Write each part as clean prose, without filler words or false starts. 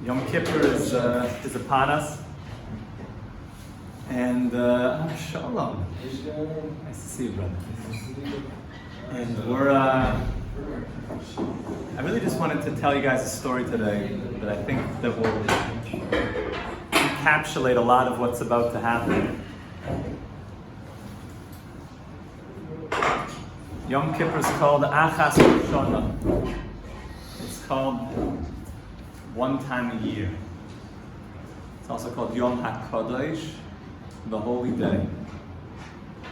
Yom Kippur is upon us, and Shalom. Nice to see you, brother. And I really just wanted to tell you guys a story today that I think that will encapsulate a lot of what's about to happen. Yom Kippur is called Achas Shana. It's called one time a year. It's also called Yom HaKadosh, the holy day.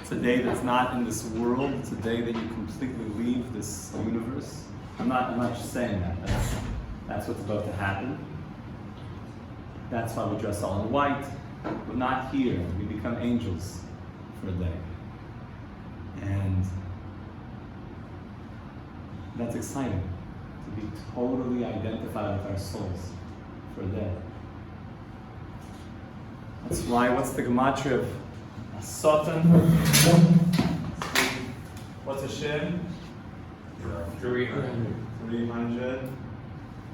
It's a day that's not in this world. It's a day that you completely leave this universe. I'm not just saying that. That's what's about to happen. That's why we dress all in white. We're not here. We become angels for a day. And that's exciting, to be totally identified with our souls for a day. That's why, what's the gematria of a Satan? What's a Shin? 300. 300.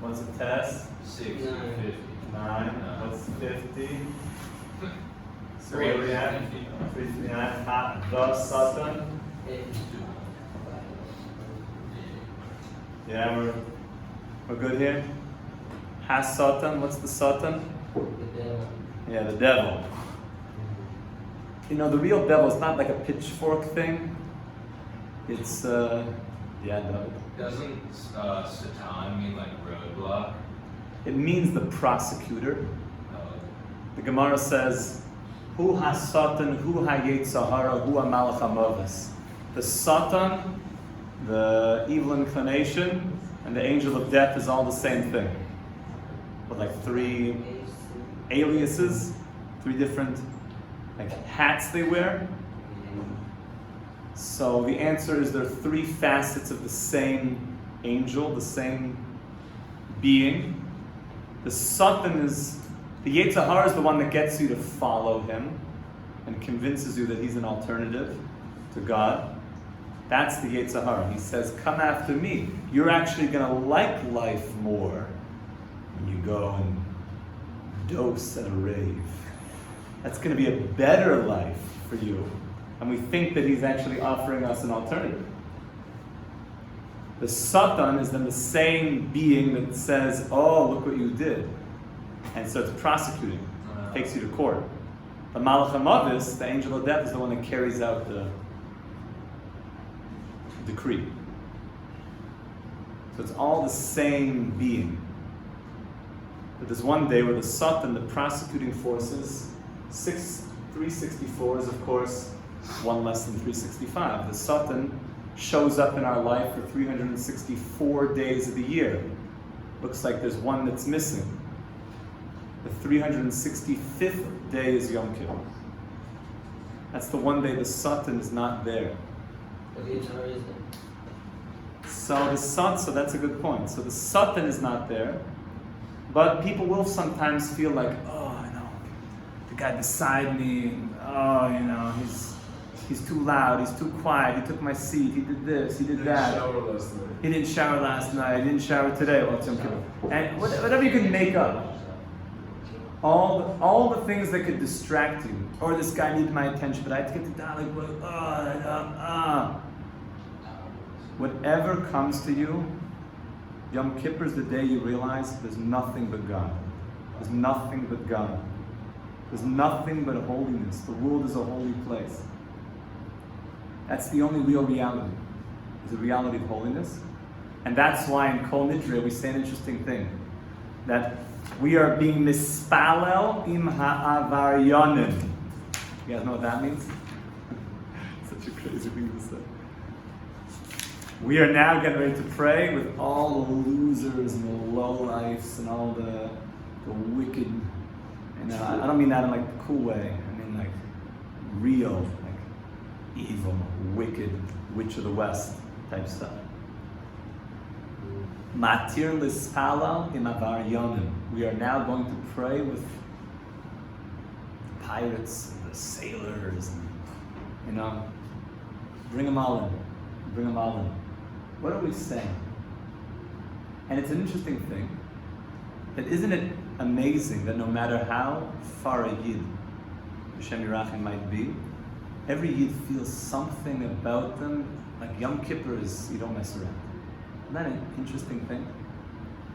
What's a Test? 650. 9. What's 50? So Three. what do we have? 339. The Satan. Yeah, we're good here. Has Satan. What's the Satan? The devil. Yeah, the devil. You know, the real devil is not like a pitchfork thing. It's devil. Doesn't Satan mean like roadblock? It means the prosecutor. The Gemara says, "Hu has Satan, hu hayet Sahara, hu amalach hamavis." The Satan, the evil inclination, and the angel of death is all the same thing. But like 3 aliases, 3 different hats they wear. So the answer is there are 3 facets of the same angel, the same being. The Satan is, the Yetzer Hara is the one that gets you to follow him and convinces you that he's an alternative to God. That's the Yetzer Hara. He says, come after me. You're actually going to like life more when you go and dose at a rave. That's going to be a better life for you. And we think that he's actually offering us an alternative. The Satan is then the same being that says, oh, look what you did. And starts prosecuting, takes you to court. The Malach HaMavis, the angel of death, is the one that carries out the decree. So it's all the same being. But there's one day where the Satan, the prosecuting forces, 364 is of course one less than 365. The Satan shows up in our life for 364 days of the year. Looks like there's one that's missing. The 365th day is Yom Kippur. That's the one day the Satan is not there. So that's a good point. So the Satan is not there, but people will sometimes feel like, oh, you know, the guy beside me, oh, you know, he's too loud, he's too quiet, he took my seat, he did this, he did that. He didn't shower last night, he didn't shower today. Well, it's Yom Kippur. And whatever you can make up. All the things that could distract you. Or this guy needs my attention, but I have to get to that. Whatever comes to you, Yom Kippur is the day you realize there's nothing but God. There's nothing but God. There's nothing but holiness. The world is a holy place. That's the only real reality, is the reality of holiness. And that's why in Kol Nidre we say an interesting thing, that we are being mispalel im ha'avaryonim. You guys know what that means? Such a crazy thing to say. We are now getting ready to pray with all the losers and the lowlifes and all the wicked. And I don't mean that in like the cool way. I mean like real, like evil, wicked, witch of the West type stuff. Matir lispalal im avaryonim. We are now going to pray with the pirates and the sailors, and, you know, bring them all in. Bring them all in. What are we saying? And it's an interesting thing. that isn't it amazing that no matter how far a Yid, Hashem Yirachim, might be, every Yid feels something about them, like Yom Kippur is, you don't mess around. Isn't that an interesting thing?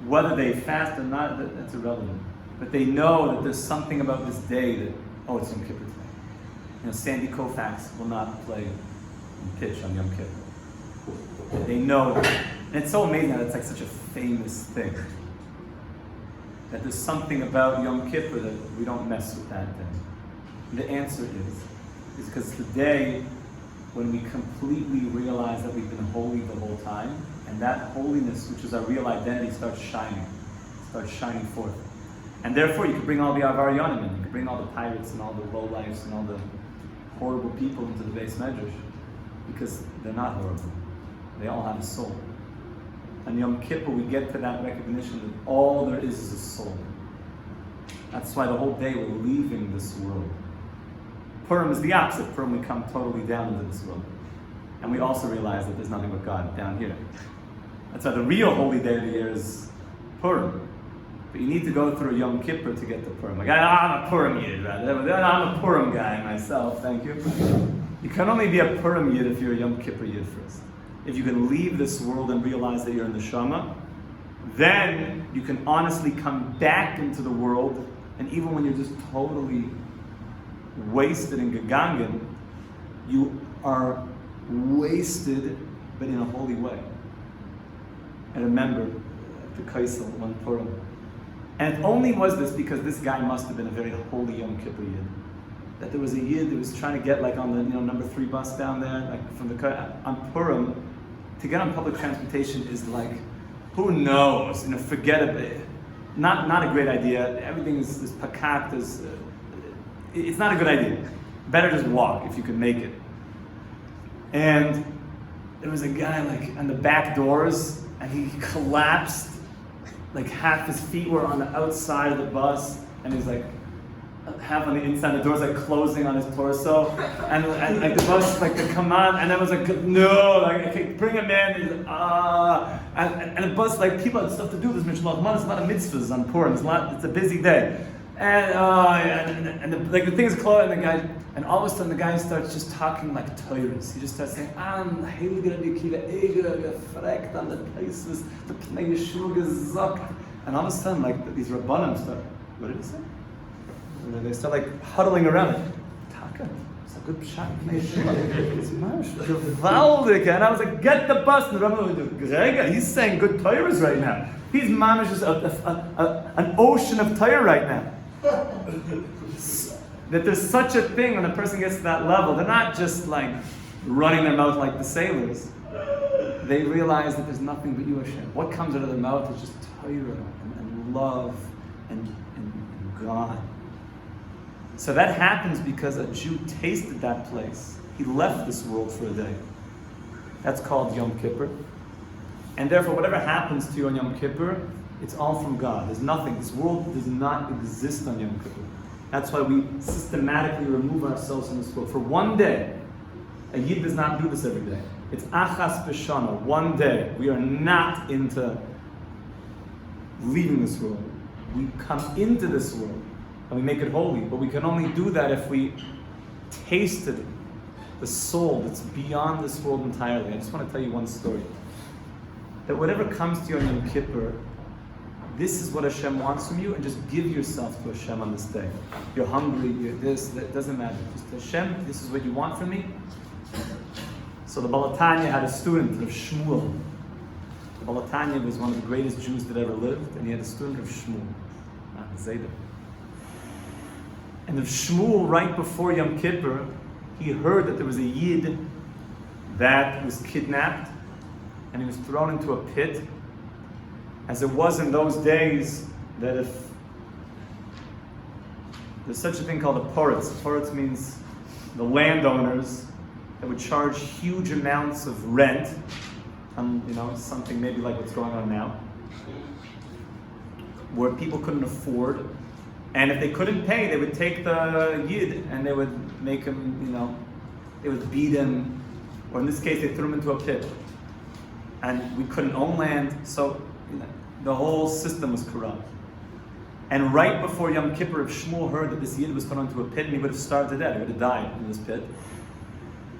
Whether they fast or not, that's irrelevant. But they know that there's something about this day that, oh, it's Yom Kippur today. Sandy Koufax will not play pitch on Yom Kippur. They know, and it's so amazing that it's like such a famous thing. That there's something about Yom Kippur that we don't mess with that day. And the answer is because the day when we completely realize that we've been holy the whole time, and that holiness, which is our real identity, starts shining forth. And therefore you can bring all the Avaryanim in, you can bring all the pirates and all the lowlifes and all the horrible people into the base medrash, because they're not horrible. They all have a soul. And Yom Kippur, we get to that recognition that all there is a soul. That's why the whole day we're leaving this world. Purim is the opposite. Purim, we come totally down into this world. And we also realize that there's nothing but God down here. That's why the real holy day of the year is Purim. But you need to go through Yom Kippur to get to Purim. Like, I'm a Purim Yid, rather. I'm a Purim guy myself, thank you. You can only be a Purim Yid if you're a Yom Kippur Yid first. If you can leave this world and realize that you're in the Shama, then you can honestly come back into the world, and even when you're just totally wasted in Gagangan, you are wasted, but in a holy way. I remember the Kaisel one Purim. And it only was this because this guy must have been a very holy Yom Kippur Yid. That there was a Yid that was trying to get like on the number 3 bus down there, like from the on Purim, to get on public transportation is like, who knows? Forget it. Not a great idea. Everything is pakat. It's not a good idea. Better just walk if you can make it. And there was a guy like on the back doors, and he collapsed. Like half his feet were on the outside of the bus, and he's like half on the inside. The door's like closing on his torso, and like the bus, like the command, and I was like, no, like okay, bring him in. And the bus, like people had stuff to do. This Mishloach Manos, it's not a mitzvahs on Purim. It's a busy day, and the thing is closed, and all of a sudden the guy starts just talking like Torahs. He just starts saying, Heilige Rabbi Akiva Eger gefragt an the places, the Pnei Yeshua gesagt. And all of a sudden, like these Rabbanim start, what did he say? And they start like huddling around it. Taka, it's a good pshat, Pnei Yeshua. It's marsh, gewaldig. And I was like, get the bus. And the Rabbanim was like, Grega, he's saying good Torahs right now. He's mamish is an ocean of Torah right now. That there's such a thing when a person gets to that level. They're not just like running their mouth like the sailors. They realize that there's nothing but you, Hashem. What comes out of their mouth is just Torah and love and God. So that happens because a Jew tasted that place. He left this world for a day. That's called Yom Kippur. And therefore, whatever happens to you on Yom Kippur, it's all from God. There's nothing. This world does not exist on Yom Kippur. That's why we systematically remove ourselves from this world. For one day, a Yid does not do this every day. It's achas b'shana, one day. We are not into leaving this world. We come into this world and we make it holy. But we can only do that if we tasted the soul that's beyond this world entirely. I just want to tell you one story. That whatever comes to you on Yom Kippur, this is what Hashem wants from you, and just give yourself to Hashem on this day. You're hungry, you're this, that doesn't matter. Just Hashem, this is what you want from me. So the Balatanya had a student of Shmuel. The Balatanya was one of the greatest Jews that ever lived, and he had a student of Shmuel, Zayda. And of Shmuel, right before Yom Kippur, he heard that there was a Yid that was kidnapped, and he was thrown into a pit. As it was in those days, that if there's such a thing called a poritz means the landowners that would charge huge amounts of rent, something maybe like what's going on now, where people couldn't afford, and if they couldn't pay, they would take the Yid and they would make him, they would beat him, or in this case, they threw him into a pit. And we couldn't own land, so the whole system was corrupt. And right before Yom Kippur, if Shmuel heard that this Yid was thrown into a pit, and he would have starved to death, he would have died in this pit.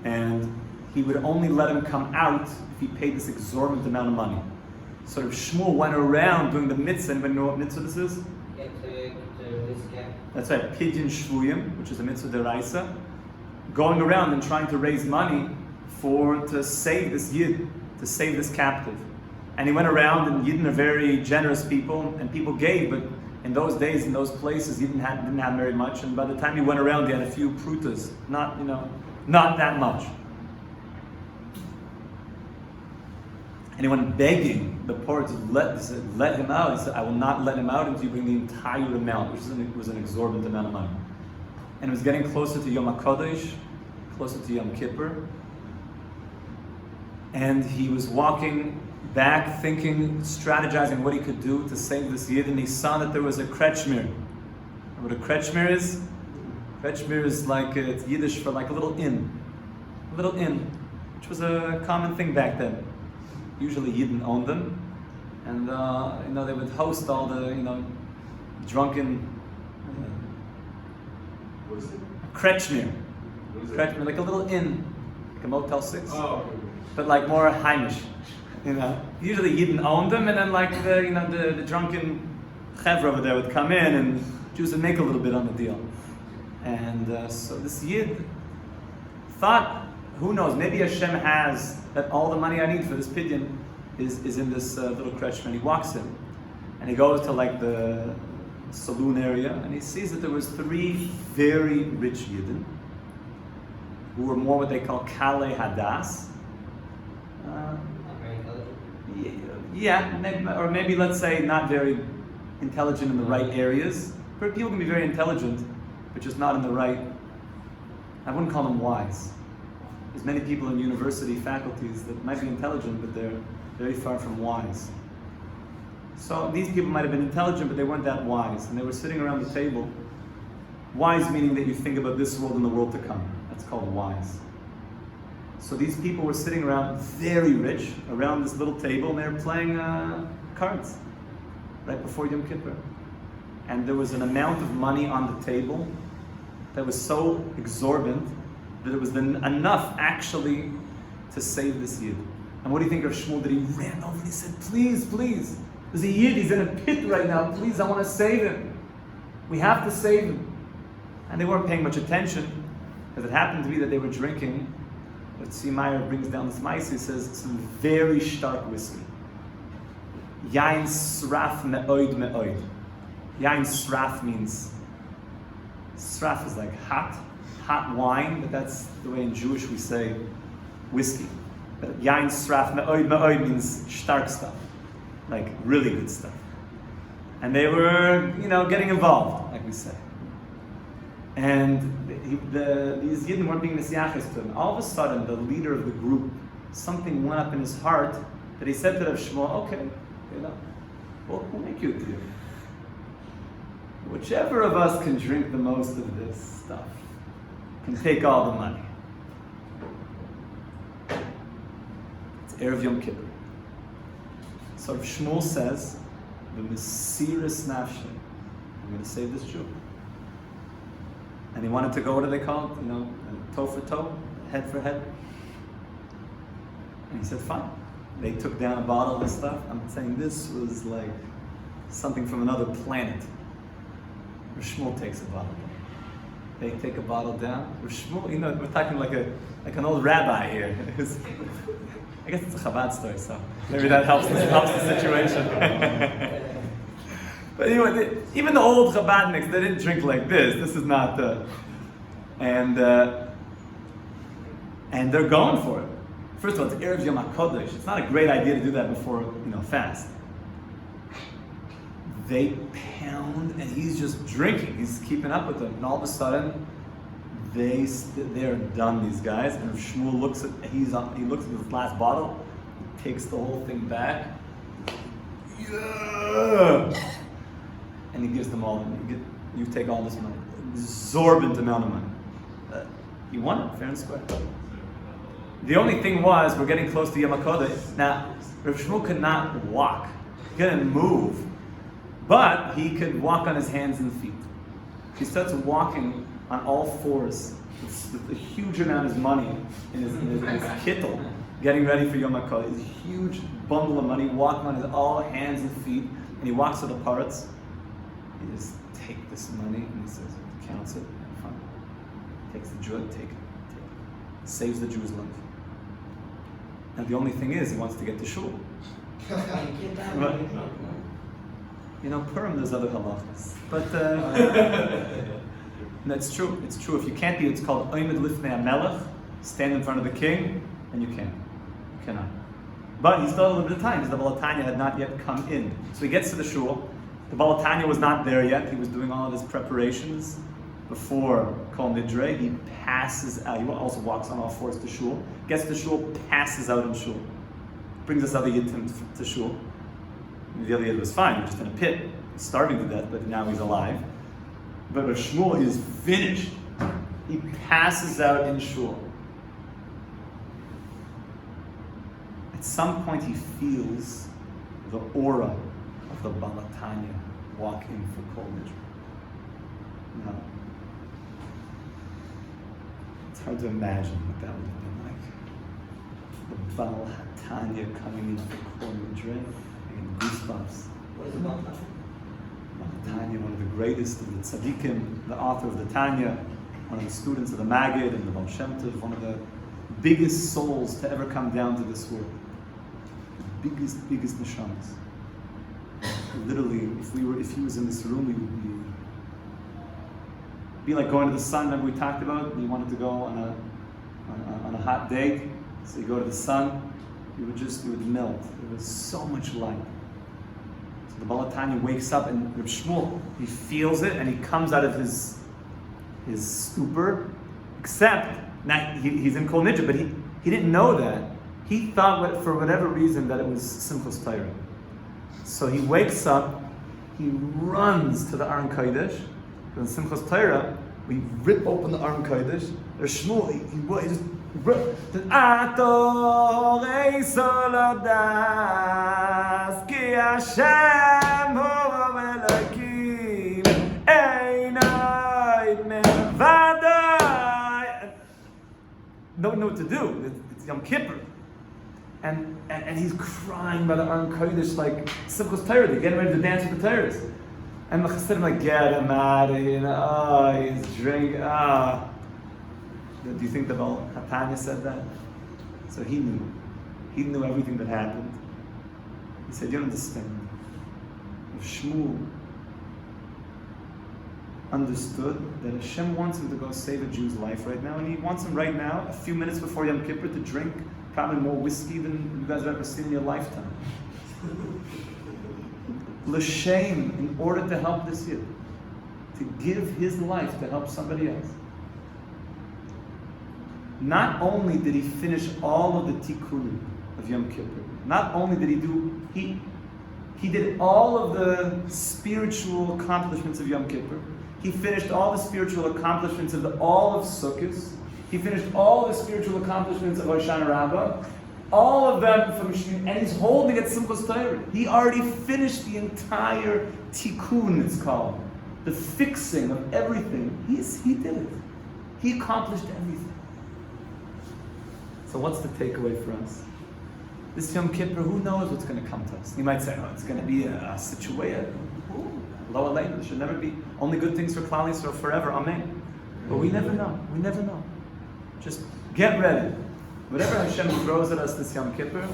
And he would only let him come out if he paid this exorbitant amount of money. So if Shmuel went around doing the mitzvah, anybody know what mitzvah this is? That's right, Pidyon Shvuyim, which is a mitzvah deraisa, going around and trying to raise money to save this Yid, to save this captive. And he went around, and Yidden are very generous people, and people gave, but in those days, in those places, he didn't have very much, and by the time he went around, he had a few prutas, not that much. And he went begging the poor to let him out. He said, I will not let him out until you bring the entire amount, which was an exorbitant amount of money. And it was getting closer to Yom HaKodesh, closer to Yom Kippur. And he was walking back, thinking, strategizing what he could do to save this Yid, and he saw that there was a kretschmer. What a kretschmer is? Kretschmer is like, it's Yiddish for like a little inn, which was a common thing back then. Usually Yidden owned them, and they would host all the drunken. What is it? Kretschmer, like a little inn, like a Motel 6, but like more Heimish. Usually Yidden owned them, and then like the drunken chevra over there would come in, and Jews would make a little bit on the deal. And so this Yid thought, who knows, maybe Hashem has that all the money I need for this pidyon is in this little kretschmer. And he walks in, and he goes to like the saloon area, and he sees that there was 3 very rich Yidden who were more what they call Kale Hadas. Or maybe let's say not very intelligent in the right areas. People can be very intelligent, but just not in the right. I wouldn't call them wise. There's many people in university faculties that might be intelligent, but they're very far from wise. So these people might have been intelligent, but they weren't that wise, and they were sitting around the table. Wise meaning that you think about this world and the world to come. That's called wise. So these people were sitting around, very rich, around this little table, and they were playing cards right before Yom Kippur. And there was an amount of money on the table that was so exorbitant that it was enough actually to save this Yid. And what do you think of Shmuel? That he ran over and he said, please, there's a Yid, he's in a pit right now, please, I want to save him. We have to save him. And they weren't paying much attention, because it happened to be that they were drinking. But Tzvi Meyer brings down this mice, he says, some very stark whiskey. Yain sraf me'oid me'oid. Yain sraf means, sraf is like hot wine, but that's the way in Jewish we say whiskey. But yain sraf me'oid me'oid means stark stuff, like really good stuff. And they were, getting involved, like we say. And these Yidden weren't being messiaches to him. All of a sudden, the leader of the group, something went up in his heart that he said to Rav Shmuel, okay, we'll make you a deal. Whichever of us can drink the most of this stuff can take all the money. It's Erev Yom Kippur. So Rav Shmuel says, the Mesiris Nafshe, I'm going to save this Jew. And he wanted to go, what do they call it? Toe for toe, head for head. And he said, fine. They took down a bottle of this stuff. I'm saying this was like something from another planet. Rav Shmuel takes a bottle. They take a bottle down. Rav Shmuel, we're talking like an old rabbi here. I guess it's a Chabad story, so maybe that helps the situation. But anyway, even the old Chabadniks, they didn't drink like this. This is not and they're going for it. First of all, it's Erev Yom HaKodesh. It's not a great idea to do that before, fast. They pound, and he's just drinking. He's keeping up with them. And all of a sudden, they're done, these guys. And Shmuel looks at this last bottle, he takes the whole thing back. Yeah! And he gives them all, you take all this money. Exorbitant amount of money. You won it, fair and square. The only thing was, we're getting close to Yom HaKodesh. Now, Rav Shmuel could not walk. He couldn't move. But he could walk on his hands and feet. He starts walking on all fours with a huge amount of money in his kittel, getting ready for Yom HaKol. He's a huge bundle of money, walking on his all hands and feet, and he walks to the parts. He just takes this money and he says, counts it, fine. Takes the jewel, take it. Saves the Jew's life. And the only thing is, he wants to get to shul. Right? You know, Purim, there's other halachas. But that's true. It's true. If you can't be, it's called Oimid Lifnei HaMelech, stand in front of the king, and you can't. You cannot. But he's still a little bit of time, because the Balatanya had not yet come in. So he gets to the shul. The Balatanya was not there yet. He was doing all of his preparations before Kol Nidre. He passes out. He also walks on all fours to shul. Gets to shul, passes out in shul. Brings us other Yittim to shul. The other Yid was fine. He was just in a pit, starving to death, but now he's alive. But Shmuel is finished. He passes out in shul. At some point he feels the aura of the Balatanya walking for Kol Nidre. Now, it's hard to imagine what that would have been like. The Baal HaTanya coming in for Kol Nidre, and goosebumps. What is Baal HaTanya? Baal HaTanya, one of the greatest of the tzaddikim, the author of the Tanya, one of the students of the Maggid and the Baal Shem Tov, one of the biggest souls to ever come down to this world. The biggest neshamas. Literally, if he was in this room, we would be like going to the sun. Remember we talked about? You wanted to go on a hot date, so you go to the sun. It would melt. There was so much light. So the Balatanya wakes up, and Reb Shmuel, he feels it, and he comes out of his stupor. Except, now he's in Kol Nidre, but he didn't know that. He thought, for whatever reason, that it was Simchas Torah. So he wakes up, he runs to the Aron Kodesh. In Simchas Torah, we rip open the Aron Kodesh. There's Shmuel, he just rip. Atorei Solodas Ki Hashem Hu Elokim Einoi Mevadai. Don't know what to do. It's Yom Kippur. And he's crying by the Aron Kodesh like Simchas Torah. They're getting ready to dance with the Torahs. And the Chassidim like, get him out of here. Oh, he's drinking. Do you think the Baal HaTanya said that? So he knew. He knew everything that happened. He said, you don't understand. If Shmuel understood that Hashem wants him to go save a Jew's life right now, and he wants him right now, a few minutes before Yom Kippur, to drink probably more whiskey than you guys have ever seen in your lifetime. L'shem, in order to help this Yid, to give his life to help somebody else. Not only did he finish all of the tikkunim of Yom Kippur, not only did he did all of the spiritual accomplishments of Yom Kippur, he finished all the spiritual accomplishments of all of Sukkot, he finished all the spiritual accomplishments of Hoshana Rabbah, all of them from Shmini, and he's holding at Simchas Torah. He already finished the entire tikkun, it's called. The fixing of everything. He did it. He accomplished everything. So what's the takeaway for us? This Yom Kippur, who knows what's going to come to us? You might say, oh, it's going to be a situation. Lower lane, there should never be. Only good things for Klal Yisrael forever, amen. But we never know. We never know. Just get ready. Whatever Hashem throws at us this Yom Kippur,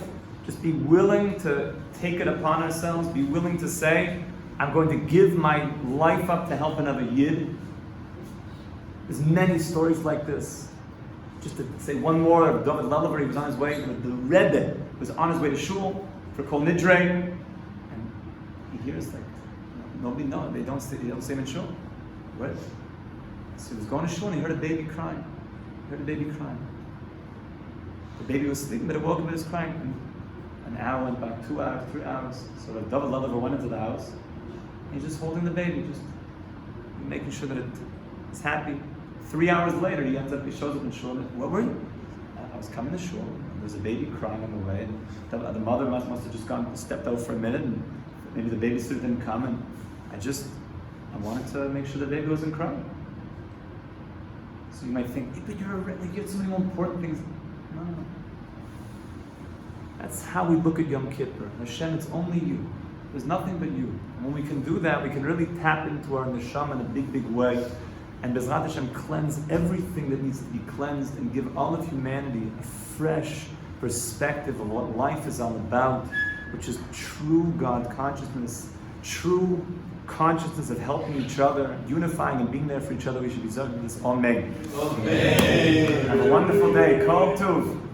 just be willing to take it upon ourselves, be willing to say, I'm going to give my life up to help another Yid. There's many stories like this. Just to say one more, of David Lulavar, he was on his way, the Rebbe was on his way to shul for Kol Nidre, and he hears like, nobody knows, they don't say him in shul. Right? So he was going to shul and he heard a baby crying. The baby was sleeping, but it woke him and was crying. And an hour went by, 2 hours, 3 hours. So the David Lulavar went into the house. And he's just holding the baby, just making sure that it's happy. 3 hours later, he shows up in shul. What were you? I was coming to shul. There's a baby crying on the way. The mother must have just stepped out for a minute, and maybe the babysitter didn't come. And I wanted to make sure the baby wasn't crying. So you might think, but you have so many more important things. No. That's how we look at Yom Kippur. Hashem, it's only you. There's nothing but you. And when we can do that, we can really tap into our neshama in a big, big way. And Bezrat Hashem cleanse everything that needs to be cleansed and give all of humanity a fresh perspective of what life is all about, which is true God consciousness, true consciousness of helping each other, unifying and being there for each other. We should be saying this. Amen. Amen. Have a wonderful day. Kol Tuv.